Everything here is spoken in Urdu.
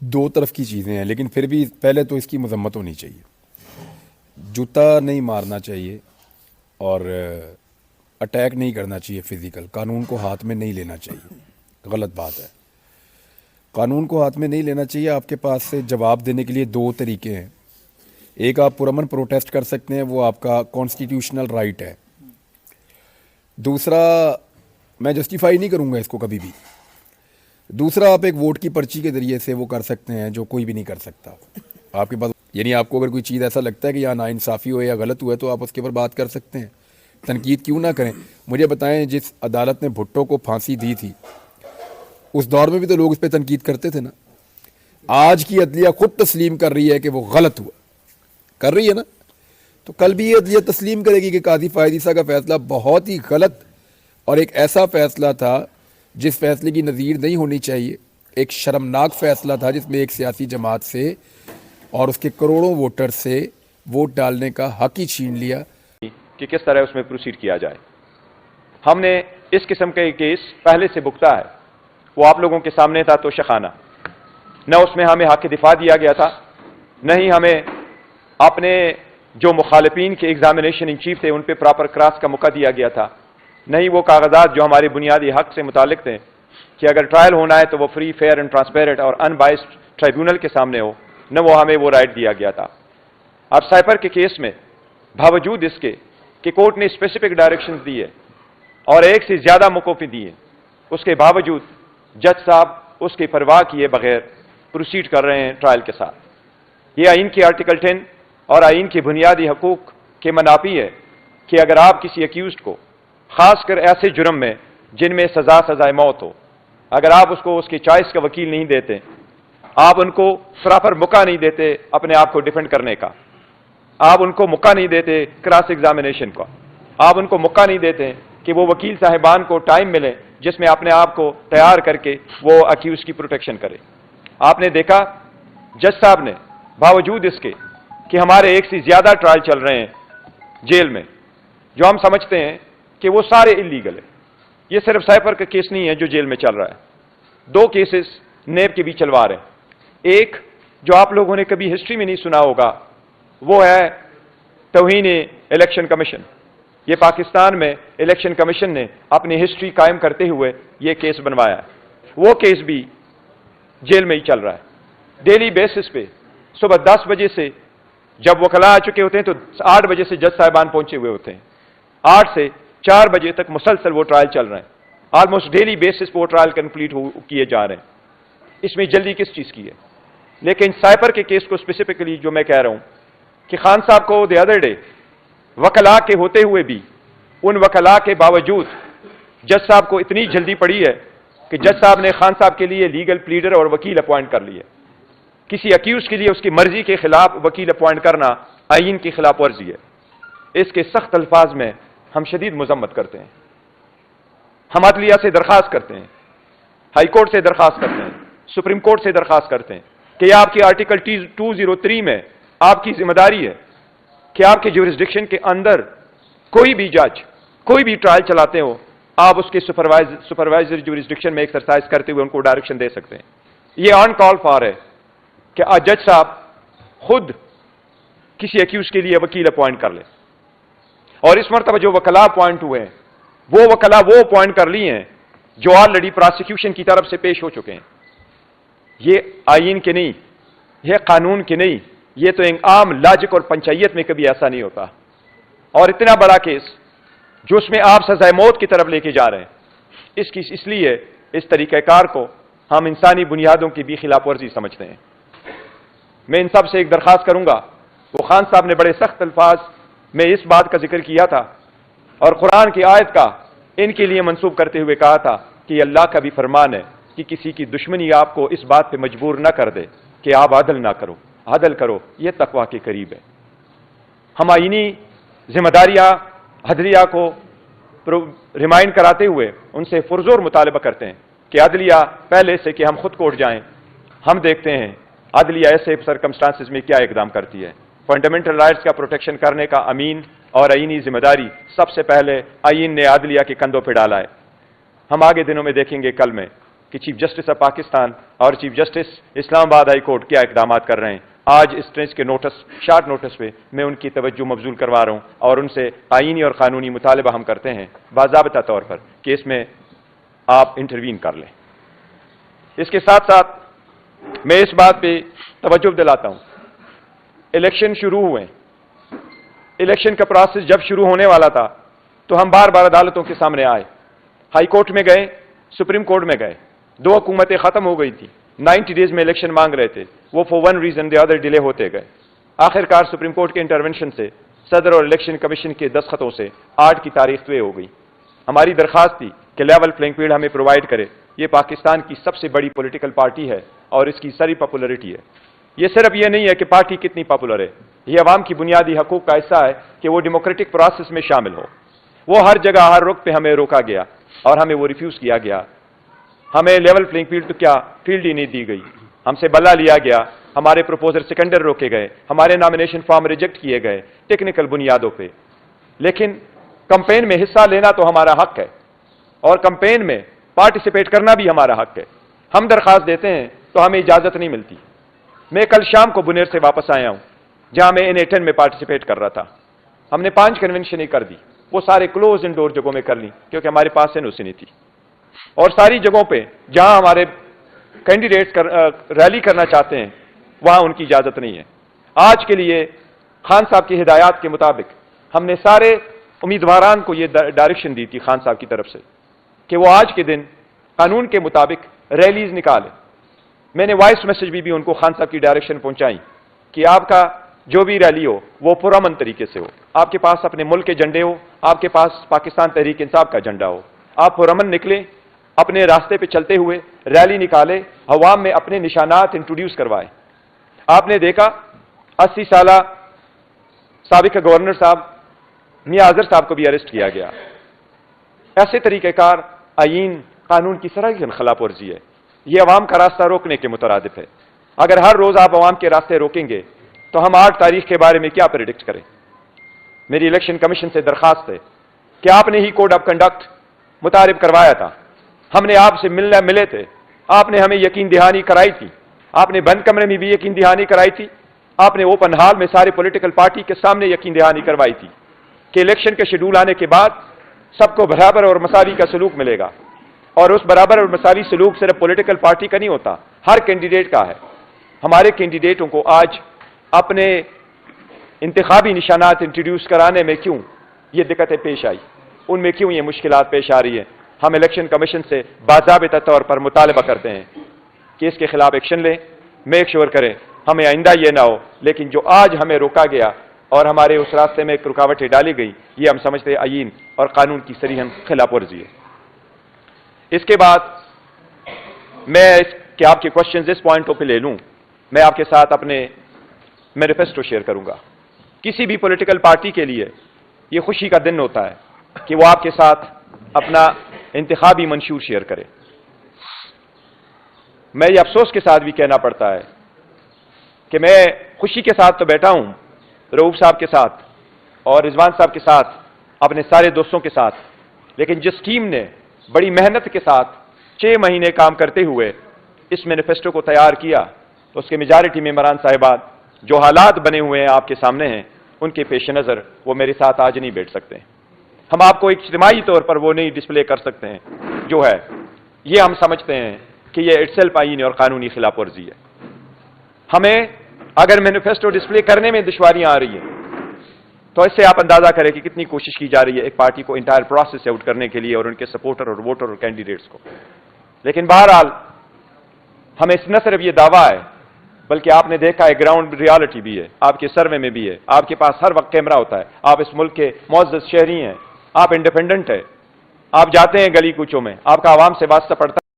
دو طرف کی چیزیں ہیں، لیکن پھر بھی پہلے تو اس کی مذمت ہونی چاہیے. جوتا نہیں مارنا چاہیے اور اٹیک نہیں کرنا چاہیے فزیکل. قانون کو ہاتھ میں نہیں لینا چاہیے، غلط بات ہے. قانون کو ہاتھ میں نہیں لینا چاہیے. آپ کے پاس سے جواب دینے کے لیے دو طریقے ہیں. ایک، آپ پرامن پروٹیسٹ کر سکتے ہیں، وہ آپ کا کانسٹیٹیوشنل رائٹ ہے. دوسرا، میں جسٹیفائی نہیں کروں گا اس کو کبھی بھی، دوسرا آپ ایک ووٹ کی پرچی کے ذریعے سے وہ کر سکتے ہیں جو کوئی بھی نہیں کر سکتا. آپ کے پاس یعنی آپ کو اگر کوئی چیز ایسا لگتا ہے کہ یہاں ناانصافی ہو یا غلط ہوا ہے تو آپ اس کے اوپر بات کر سکتے ہیں. تنقید کیوں نہ کریں؟ مجھے بتائیں، جس عدالت نے بھٹو کو پھانسی دی تھی اس دور میں بھی تو لوگ اس پہ تنقید کرتے تھے نا. آج کی عدلیہ خود تسلیم کر رہی ہے کہ وہ غلط ہوا، کر رہی ہے نا. تو کل بھی یہ عدلیہ تسلیم کرے گی کہ قاضی فائز عیسیٰ کا فیصلہ بہت ہی غلط اور ایک ایسا فیصلہ تھا جس فیصلے کی نظیر نہیں ہونی چاہیے. ایک شرمناک فیصلہ تھا جس میں ایک سیاسی جماعت سے اور اس کے کروڑوں ووٹر سے ووٹ ڈالنے کا حق ہی چھین لیا کہ کس طرح اس میں پروسیڈ کیا جائے. ہم نے اس قسم کا کیس پہلے سے بھگتا ہے، وہ آپ لوگوں کے سامنے تھا تو شخانہ. نہ اس میں ہمیں حق دفاع دیا گیا تھا، نہ ہی ہمیں اپنے جو مخالفین کے ایگزامینیشن ان چیف تھے ان پہ پراپر کراس کا موقع دیا گیا تھا، نہ ہی وہ کاغذات جو ہمارے بنیادی حق سے متعلق تھے کہ اگر ٹرائل ہونا ہے تو وہ فری، فیئر اینڈ ٹرانسپیرنٹ اور ان بائسڈ ٹرائیبیونل کے سامنے ہو، نہ وہ ہمیں وہ رائٹ دیا گیا تھا. اب سائپر کے کیس میں باوجود اس کے کہ کورٹ نے اسپیسیفک ڈائریکشنز دی ہے اور ایک سے زیادہ موقفیں دی ہیں، اس کے باوجود جج صاحب اس کی پرواہ کیے بغیر پروسیڈ کر رہے ہیں ٹرائل کے ساتھ. یہ آئین کی آرٹیکل 10 اور آئین کے بنیادی حقوق کے منافی ہے کہ اگر آپ کسی اکیوزڈ کو، خاص کر ایسے جرم میں جن میں سزائے موت ہو، اگر آپ اس کو اس کی چوائس کا وکیل نہیں دیتے، آپ ان کو پراپر موقع نہیں دیتے اپنے آپ کو ڈیفینڈ کرنے کا، آپ ان کو موقع نہیں دیتے کراس ایگزامینیشن کا، آپ ان کو موقع نہیں دیتے کہ وہ وکیل صاحبان کو ٹائم ملے جس میں اپنے آپ کو تیار کر کے وہ اکیوز کی پروٹیکشن کرے. آپ نے دیکھا جج صاحب نے باوجود اس کے کہ ہمارے ایک سے زیادہ ٹرائل چل رہے ہیں جیل میں جو ہم سمجھتے ہیں کہ وہ سارے انلیگل ہیں. یہ صرف سائپر کا کیس نہیں ہے جو جیل میں چل رہا ہے، دو کیسز نیب کے بھی چلوا رہے ہیں. ایک جو آپ لوگوں نے کبھی ہسٹری میں نہیں سنا ہوگا وہ ہے توہین الیکشن کمیشن. یہ پاکستان میں الیکشن کمیشن نے اپنی ہسٹری قائم کرتے ہوئے یہ کیس بنوایا ہے. وہ کیس بھی جیل میں ہی چل رہا ہے. ڈیلی بیسس پہ صبح 10 بجے سے جب وکلا آ چکے ہوتے ہیں تو 8 بجے سے جج صاحبان پہنچے ہوئے ہوتے ہیں. 8 سے 4 بجے تک مسلسل وہ ٹرائل چل رہے ہیں. آلموسٹ ڈیلی بیسس پہ وہ ٹرائل کمپلیٹ کیے جا رہے ہیں. اس میں جلدی کس چیز کی ہے؟ لیکن سائپر کے کیس کو اسپیسیفکلی جو میں کہہ رہا ہوں کہ خان صاحب کو دی ادر ڈے وکلا کے ہوتے ہوئے بھی ان وکلا کے باوجود جج صاحب کو اتنی جلدی پڑی ہے کہ جج صاحب نے خان صاحب کے لیے لیگل پلیڈر اور وکیل اپوائنٹ کر لیے. کسی اکیوز کے لیے اس کی مرضی کے خلاف وکیل اپوائنٹ کرنا آئین کی خلاف ورزی ہے. اس کے سخت الفاظ میں ہم شدید مذمت کرتے ہیں. ہم عدلیہ سے درخواست کرتے ہیں، ہائی کورٹ سے درخواست کرتے ہیں، سپریم کورٹ سے درخواست کرتے ہیں کہ آپ کی آرٹیکل 203 میں آپ کی ذمہ داری ہے کہ آپ کے جورسڈکشن کے اندر کوئی بھی جج کوئی بھی ٹرائل چلاتے ہو، آپ اس کے سپروائزر جورسڈکشن میں ایکسرسائز کرتے ہوئے ان کو ڈائریکشن دے سکتے ہیں. یہ آن کال فار ہے کہ جج صاحب خود کسی اکیوز کے لیے وکیل اپوائنٹ کر لیں. اور اس مرتبہ جو وکلا اپوائنٹ ہوئے ہیں وہ وکلا وہ اپوائنٹ کر لی ہیں جو آلریڈی پراسیکیوشن کی طرف سے پیش ہو چکے ہیں. یہ آئین کے نہیں، یہ قانون کے نہیں، یہ تو ایک عام لاجک اور پنچایت میں کبھی ایسا نہیں ہوتا. اور اتنا بڑا کیس جو اس میں آپ سزائے موت کی طرف لے کے جا رہے ہیں، اس لیے اس طریقہ کار کو ہم انسانی بنیادوں کی بھی خلاف ورزی سمجھتے ہیں. میں ان سب سے ایک درخواست کروں گا، وہ خان صاحب نے بڑے سخت الفاظ میں اس بات کا ذکر کیا تھا اور قرآن کی آیت کا ان کے لیے منسوب کرتے ہوئے کہا تھا کہ یہ اللہ کا بھی فرمان ہے کہ کسی کی دشمنی آپ کو اس بات پہ مجبور نہ کر دے کہ آپ عدل نہ کرو، عدل کرو، یہ تقویٰ کے قریب ہے. ہم آئینی ذمہ داریاں عدلیہ کو ریمائنڈ کراتے ہوئے ان سے پرزور مطالبہ کرتے ہیں کہ عدلیہ پہلے سے کہ ہم خود کوٹ جائیں. ہم دیکھتے ہیں عدلیہ ایسے سرکمسٹانسز میں کیا اقدام کرتی ہے. فنڈامنٹل رائٹس کا پروٹیکشن کرنے کا امین اور آئینی ذمہ داری سب سے پہلے آئین نے عدلیہ کے کندھوں پہ ڈالا ہے. ہم آگے دنوں میں دیکھیں گے کل میں کہ چیف جسٹس آف پاکستان اور چیف جسٹس اسلام آباد ہائی کورٹ کیا اقدامات کر رہے ہیں. آج اس ٹرینچ کے شارٹ نوٹس پہ میں ان کی توجہ مبذول کروا رہا ہوں اور ان سے آئینی اور قانونی مطالبہ ہم کرتے ہیں باضابطہ طور پر کہ اس میں آپ انٹروین کر لیں. اس کے ساتھ ساتھ میں اس بات پہ توجہ دلاتا ہوں، الیکشن شروع ہوئے، الیکشن کا پروسیس جب شروع ہونے والا تھا تو ہم بار بار عدالتوں کے سامنے آئے، ہائی کورٹ میں گئے، سپریم کورٹ میں گئے، 2 حکومتیں ختم ہو گئی تھی، 90 ڈیز میں الیکشن مانگ رہے تھے، وہ for one reason the other delay ہوتے گئے. آخرکار سپریم کورٹ کے انٹرونشن سے صدر اور الیکشن کمیشن کے دستخطوں سے 8 کی تاریخ طے ہو گئی. ہماری درخواست تھی کہ لیول پلینگ فیلڈ ہمیں پرووائڈ کرے. یہ پاکستان کی سب سے بڑی پولیٹیکل پارٹی ہے اور اس کی ساری پاپولرٹی ہے. یہ صرف یہ نہیں ہے کہ پارٹی کتنی پاپولر ہے، یہ عوام کی بنیادی حقوق کا حصہ ہے کہ وہ ڈیموکریٹک پروسیس میں شامل ہو. وہ ہر جگہ ہر رخ پہ ہمیں روکا گیا اور ہمیں وہ ریفیوز کیا گیا. ہمیں لیول پلینگ فیلڈ تو کیا فیلڈ ہی نہیں دی گئی، ہم سے بلا لیا گیا، ہمارے پروپوزر سیکنڈر روکے گئے، ہمارے نامینیشن فارم ریجیکٹ کیے گئے ٹیکنیکل بنیادوں پہ. لیکن کمپین میں حصہ لینا تو ہمارا حق ہے اور کمپین میں پارٹیسپیٹ کرنا بھی ہمارا حق ہے. ہم درخواست دیتے ہیں تو ہمیں اجازت نہیں ملتی. میں کل شام کو بنیر سے واپس آیا ہوں جہاں میں N18 میں پارٹیسپیٹ کر رہا تھا. ہم نے 5 کنونشنیں کر دی، وہ سارے کلوز انڈور جگہوں میں کر لی کیونکہ ہمارے پاس NOC نہیں تھی. اور ساری جگہوں پہ جہاں ہمارے کینڈیڈیٹس ریلی کرنا چاہتے ہیں وہاں ان کی اجازت نہیں ہے. آج کے لیے خان صاحب کی ہدایات کے مطابق ہم نے سارے امیدواران کو یہ ڈائریکشن دی تھی خان صاحب کی طرف سے کہ وہ آج کے دن قانون کے مطابق ریلیز نکالیں. میں نے وائس میسج بھی ان کو خان صاحب کی ڈائریکشن پہنچائی کہ آپ کا جو بھی ریلی ہو وہ پرامن طریقے سے ہو، آپ کے پاس اپنے ملک کے جھنڈے ہو، آپ کے پاس پاکستان تحریک انصاف کا جھنڈا ہو، آپ پرامن نکلیں، اپنے راستے پہ چلتے ہوئے ریلی نکالے، عوام میں اپنے نشانات انٹروڈیوس کروائے. آپ نے دیکھا 80 سالہ سابق گورنر صاحب میاں اظہر صاحب کو بھی اریسٹ کیا گیا. ایسے طریقہ کار آئین قانون کی سراحت خلاف ورزی ہے. یہ عوام کا راستہ روکنے کے مترادف ہے. اگر ہر روز آپ عوام کے راستے روکیں گے تو ہم 8 تاریخ کے بارے میں کیا پریڈکٹ کریں. میری الیکشن کمیشن سے درخواست ہے کہ آپ نے ہی کوڈ آف کنڈکٹ متعارف کروایا تھا، ہم نے آپ سے ملے تھے، آپ نے ہمیں یقین دہانی کرائی تھی، آپ نے بند کمرے میں بھی یقین دہانی کرائی تھی، آپ نے اوپن ہال میں سارے پولیٹیکل پارٹی کے سامنے یقین دہانی کروائی تھی کہ الیکشن کے شیڈول آنے کے بعد سب کو برابر اور مساوی کا سلوک ملے گا. اور اس برابر اور مساوی سلوک صرف پولیٹیکل پارٹی کا نہیں ہوتا، ہر کینڈیڈیٹ کا ہے. ہمارے کینڈیڈیٹوں کو آج اپنے انتخابی نشانات انٹروڈیوس کرانے میں کیوں یہ دقتیں پیش آئی، ان میں کیوں یہ مشکلات پیش آ رہی ہیں. ہم الیکشن کمیشن سے باضابطہ طور پر مطالبہ کرتے ہیں کہ اس کے خلاف ایکشن لیں، میک شور کریں ہمیں آئندہ یہ نہ ہو. لیکن جو آج ہمیں روکا گیا اور ہمارے اس راستے میں ایک رکاوٹیں ڈالی گئی، یہ ہم سمجھتے ہیں آئین اور قانون کی صریح خلاف ورزی ہے. اس کے بعد میں کہ آپ کے کوشچنز اس پوائنٹوں پہ لے لوں، میں آپ کے ساتھ اپنے مینیفیسٹو شیئر کروں گا. کسی بھی پولیٹیکل پارٹی کے لیے یہ خوشی کا دن ہوتا ہے کہ وہ آپ کے ساتھ اپنا انتخابی منشور شیئر کرے. میں یہ افسوس کے ساتھ بھی کہنا پڑتا ہے کہ میں خوشی کے ساتھ تو بیٹھا ہوں رؤوف صاحب کے ساتھ اور رضوان صاحب کے ساتھ، اپنے سارے دوستوں کے ساتھ، لیکن جس ٹیم نے بڑی محنت کے ساتھ 6 مہینے کام کرتے ہوئے اس مینیفیسٹو کو تیار کیا، تو اس کے میجارٹی ممبران صاحبان جو حالات بنے ہوئے ہیں آپ کے سامنے ہیں، ان کے پیش نظر وہ میرے ساتھ آج نہیں بیٹھ سکتے. ہم آپ کو اجتماعی طور پر وہ نہیں ڈسپلے کر سکتے ہیں جو ہے. یہ ہم سمجھتے ہیں کہ یہ اٹسیلف آئینی اور قانونی خلاف ورزی ہے. ہمیں اگر مینیفیسٹو ڈسپلے کرنے میں دشواریاں آ رہی ہیں تو اس سے آپ اندازہ کریں کہ کتنی کوشش کی جا رہی ہے ایک پارٹی کو انٹائر پروسیس سے آؤٹ کرنے کے لیے اور ان کے سپورٹر اور ووٹر اور کینڈیڈیٹس کو. لیکن بہرحال ہمیں نہ صرف یہ دعویٰ ہے بلکہ آپ نے دیکھا ہے گراؤنڈ ریالٹی بھی ہے، آپ کے سروے میں بھی ہے، آپ کے پاس ہر وقت کیمرہ ہوتا ہے، آپ اس ملک کے معزز شہری ہیں، آپ انڈیپینڈنٹ ہیں، آپ جاتے ہیں گلی کوچوں میں، آپ کا عوام سے واسطہ پڑتا ہے.